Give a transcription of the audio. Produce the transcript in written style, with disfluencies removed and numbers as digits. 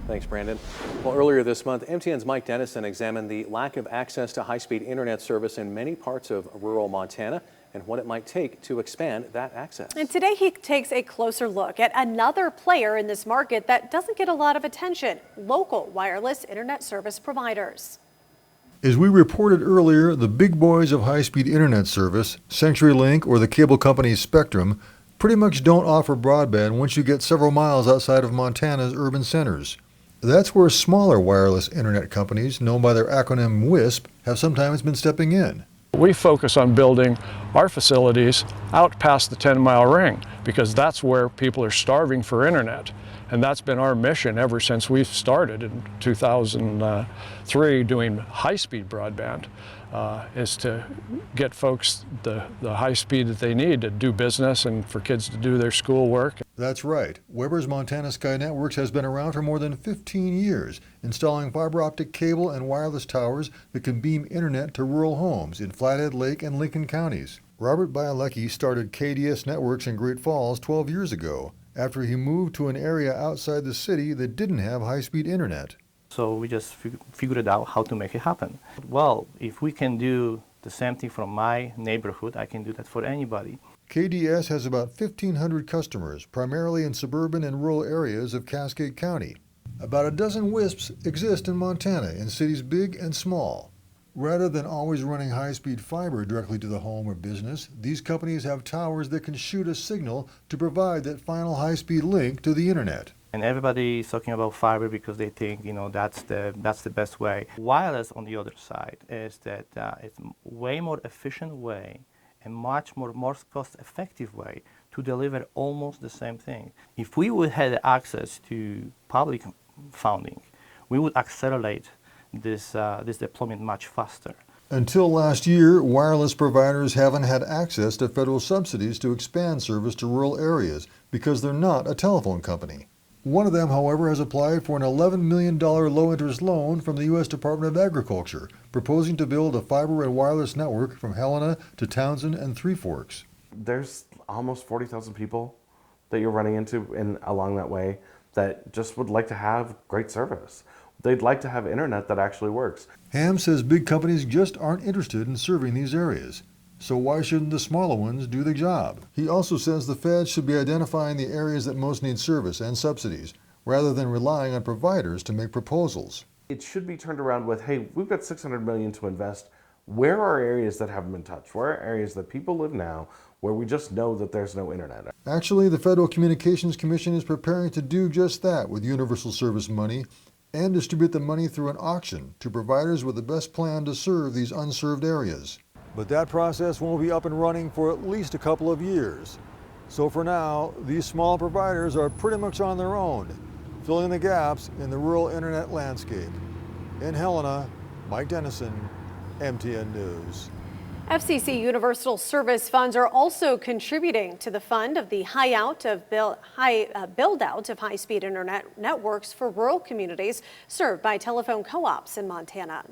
Thanks, Brandon. Well, earlier this month, MTN's Mike Dennison examined the lack of access to high-speed internet service in many parts of rural Montana and what it might take to expand that access. And today he takes a closer look at another player in this market that doesn't get a lot of attention: local wireless internet service providers. As we reported earlier, the big boys of high-speed internet service, CenturyLink or the cable company's Spectrum, pretty much don't offer broadband once you get several miles outside of Montana's urban centers. That's where smaller wireless internet companies, known by their acronym WISP, have sometimes been stepping in. We focus on building our facilities out past the 10-mile ring because that's where people are starving for internet. And that's been our mission ever since we started in 2003 doing high-speed broadband, is to get folks the high speed that they need to do business and for kids to do their schoolwork. That's right. Weber's Montana Sky Networks has been around for more than 15 years, installing fiber optic cable and wireless towers that can beam internet to rural homes in Flathead Lake and Lincoln counties. Robert Bielecki started KDS Networks in Great Falls 12 years ago, after he moved to an area outside the city that didn't have high-speed internet. So we just figured out how to make it happen. Well, if we can do the same thing from my neighborhood, I can do that for anybody. KDS has about 1,500 customers, primarily in suburban and rural areas of Cascade County. About a dozen WISPs exist in Montana, in cities big and small. Rather than always running high-speed fiber directly to the home or business, these companies have towers that can shoot a signal to provide that final high-speed link to the internet. And everybody is talking about fiber because they think, that's the best way. Wireless, on the other side, is that it's a way more efficient way and much more cost-effective way to deliver almost the same thing. If we would have access to public funding, we would accelerate this deployment much faster. Until last year, wireless providers haven't had access to federal subsidies to expand service to rural areas because they're not a telephone company. One of them, however, has applied for an $11 million low-interest loan from the U.S. Department of Agriculture, proposing to build a fiber and wireless network from Helena to Townsend and Three Forks. There's almost 40,000 people that you're running into along that way that just would like to have great service. They'd like to have internet that actually works. Ham says big companies just aren't interested in serving these areas. So why shouldn't the smaller ones do the job? He also says the feds should be identifying the areas that most need service and subsidies, rather than relying on providers to make proposals. It should be turned around with, hey, we've got $600 million to invest. Where are areas that haven't been touched? Where are areas that people live now where we just know that there's no internet? Actually, the Federal Communications Commission is preparing to do just that with universal service money and distribute the money through an auction to providers with the best plan to serve these unserved areas. But that process won't be up and running for at least a couple of years. So for now, these small providers are pretty much on their own, filling the gaps in the rural internet landscape. In Helena, Mike Dennison, MTN News. FCC Universal Service funds are also contributing to the fund of the build-out of high-speed internet networks for rural communities served by telephone co-ops in Montana.